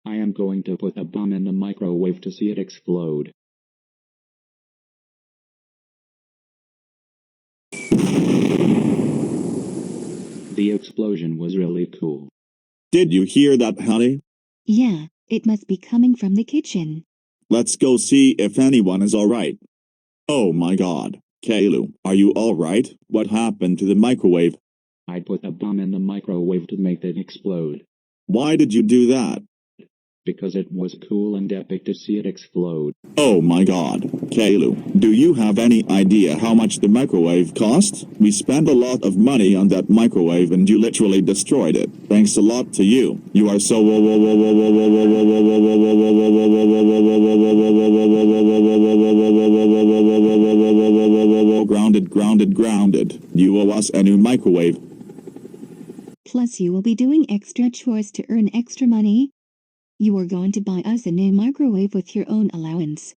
I am going to put a bomb in the microwave to see it explode. The explosion was really cool. Did you hear that, honey? Yeah, it must be coming from the kitchen. Let's go see if anyone is alright. Oh my god. Caillou, are you alright? What happened to the microwave? I put a bomb in the microwave to make it explode. Why did you do that? Because it was cool and epic to see it explode. Oh my god. Caillou, do you have any idea how much the microwave cost? We spent a lot of money on that microwave and you literally destroyed it. Thanks a lot to you. You are so grounded. You owe us a new microwave. Plus you will be doing extra chores to earn extra money. You are going to buy us a new microwave with your own allowance.